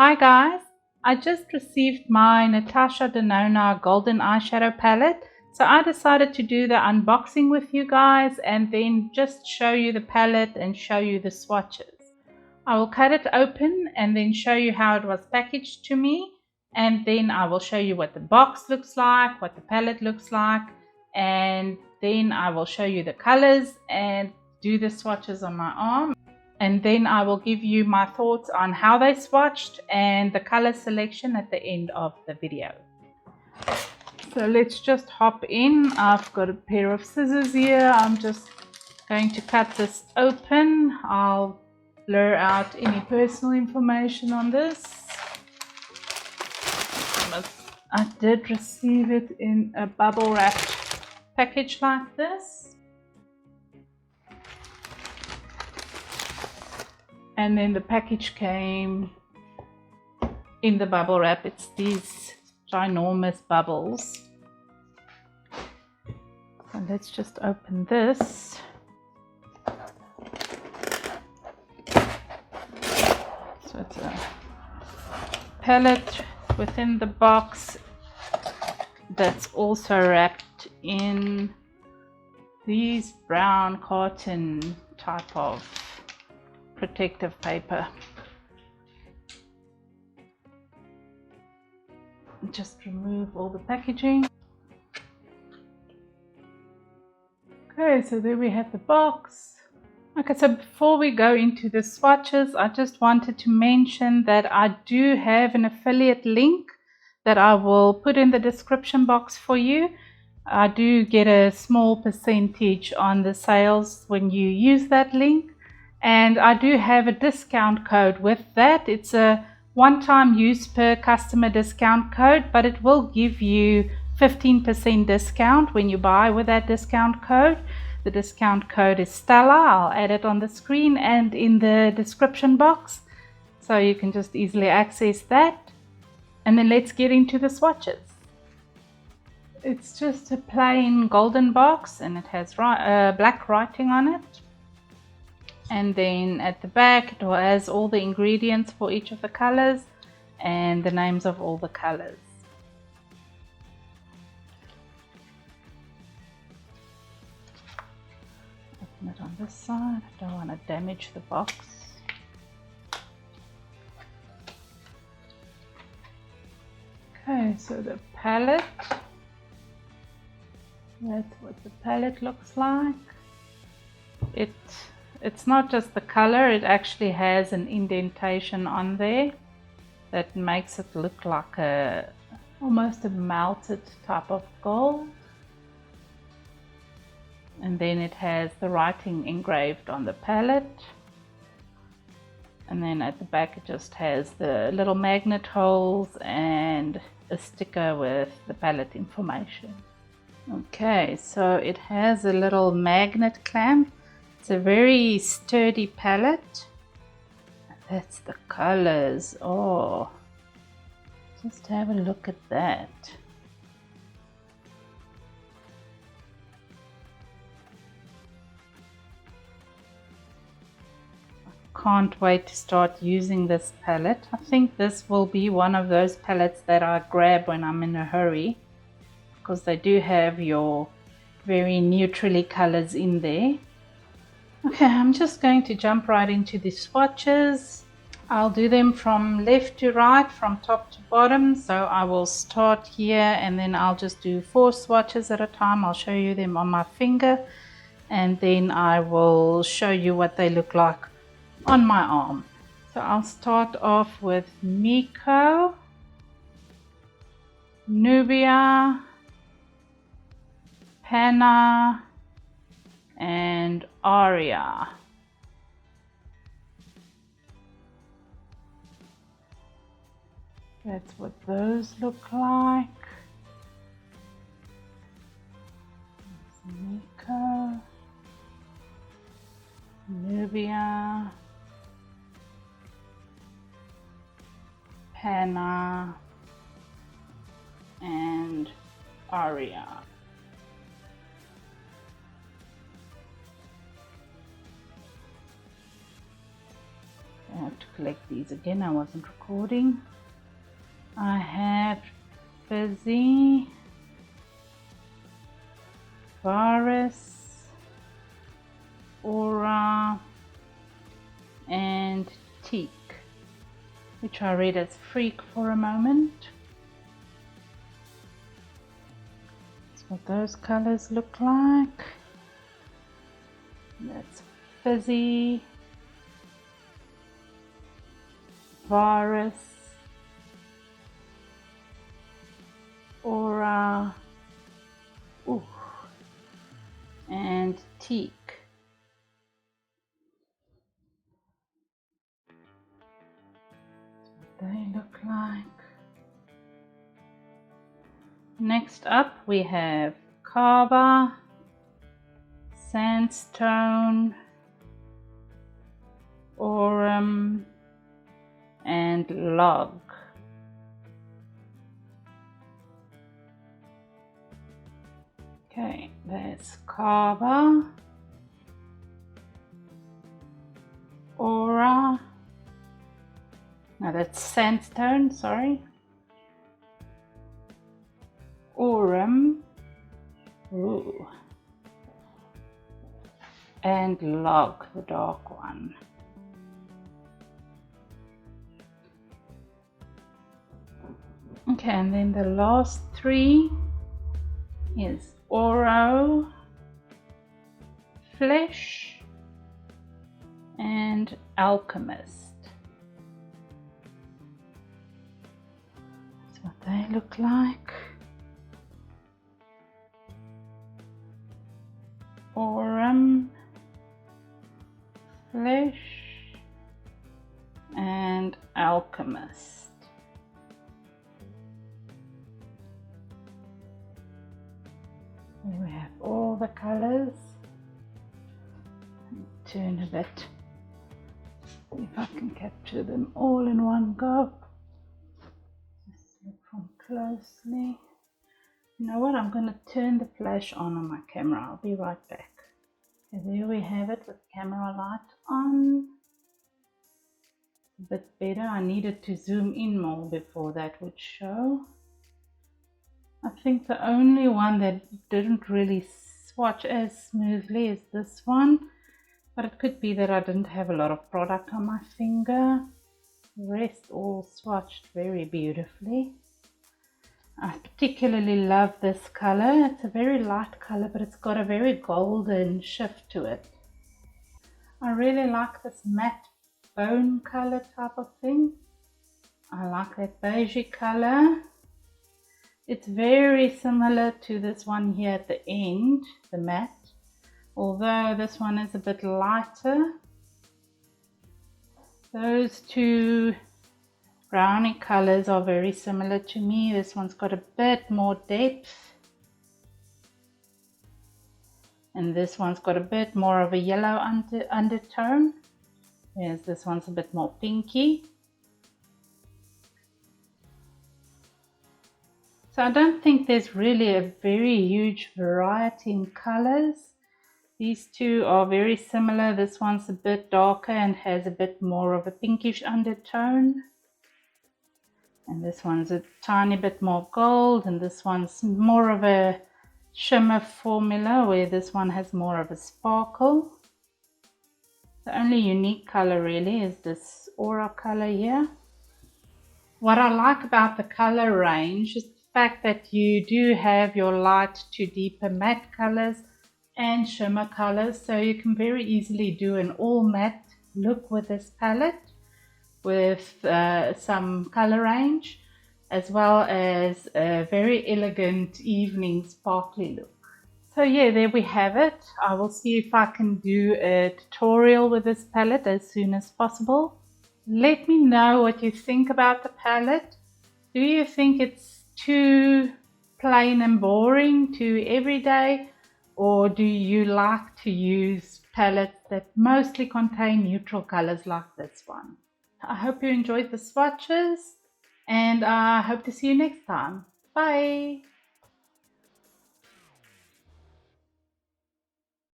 Hi guys, I just received my Natasha Denona golden eyeshadow palette, so I decided to do the unboxing with you guys and then just show you the palette and show you the swatches. I will cut it open and then show you how it was packaged to me, and then I will show you what the box looks like, what the palette looks like, and then I will show you the colors and do the swatches on my arm. And then I will give you my thoughts on how they swatched and the color selection at the end of the video. So let's just hop in. I've got a pair of scissors here. I'm just going to cut this open. I'll blur out any personal information on this. I did receive it in a bubble wrapped package like this. And then the package came in the bubble wrap. It's these ginormous bubbles. So let's just open this. So it's a palette within the box that's also wrapped in these brown cotton type of protective paper. Just remove all the packaging. Okay, so there we have the box. Okay, so before we go into the swatches, I just wanted to mention that I do have an affiliate link that I will put in the description box for you. I do get a small percentage on the sales when you use that link. And I do have a discount code with that. It's a one-time use per customer discount code, but it will give you 15% discount when you buy with that discount code. The discount code is Stella. I'll add it on the screen and in the description box, so you can just easily access that. And then let's get into the swatches. It's just a plain golden box and it has black writing on it. And then at the back it has all the ingredients for each of the colors and the names of all the colors. Open it on this side. I don't want to damage the box. Okay, so the palette. That's what the palette looks like. It's not just the color, it actually has an indentation on there that makes it look like almost a melted type of gold. And then it has the writing engraved on the palette. And then at the back it just has the little magnet holes and a sticker with the palette information. Okay, so it has a little magnet clamp. It's a very sturdy palette. That's the colors. Oh, just have a look at that. I can't wait to start using this palette. I think this will be one of those palettes that I grab when I'm in a hurry, because they do have your very neutrally colors in there. Okay, I'm just going to jump right into the swatches. I'll do them from left to right, from top to bottom. So I will start here and then I'll just do 4 swatches at a time. I'll show you them on my finger and then I will show you what they look like on my arm. So I'll start off with Miko, Nubia, Panna, and Aria. That's what those look like. Miko, Nubia, Panna, and Aria. to collect these again, I wasn't recording. I have Fizzy, Virus, Aura, and Teak, which I read as Freak for a moment. That's what those colors look like. That's Fizzy, Virus, Aura, and Teak. That's what they look like. Next up we have Kava, Sandstone, Aurum, and Log. Okay, there's Kava, Aura, no, that's Sandstone, sorry, Aurum, and Log, the dark one. Okay, and then the last three is Oro, Flesh, and Alchemist. That's what they look like. Aurum, Flesh, and Alchemist. There we have all the colors. Turn a bit, see if I can capture them all in one go. Just look from closely. You know what, I'm going to turn the flash on my camera. I'll be right back. Okay, there we have it with camera light on. A bit better. I needed to zoom in more before that would show. I think the only one that didn't really swatch as smoothly is this one, but it could be that I didn't have a lot of product on my finger. The rest all swatched very beautifully. I particularly love this color. It's a very light color, but it's got a very golden shift to it. I really like this matte bone color type of thing. I like that beigey color. It's very similar to this one here at the end, the matte, although this one is a bit lighter. Those two brownie colors are very similar to me. This one's got a bit more depth, and this one's got a bit more of a yellow undertone, whereas this one's a bit more pinky. So I don't think there's really a very huge variety in colors. These two are very similar. This one's a bit darker and has a bit more of a pinkish undertone. And this one's a tiny bit more gold, and this one's more of a shimmer formula, where this one has more of a sparkle. The only unique color really is this Aura color here. What I like about the color range is the fact that you do have your light to deeper matte colors and shimmer colors, so you can very easily do an all matte look with this palette with some color range, as well as a very elegant evening sparkly look. So yeah, there we have it. I will see if I can do a tutorial with this palette as soon as possible. Let me know what you think about the palette. Do you think it's too plain and boring, too everyday, or do you like to use palettes that mostly contain neutral colors like this one? I hope you enjoyed the swatches, and I hope to see you next time. Bye!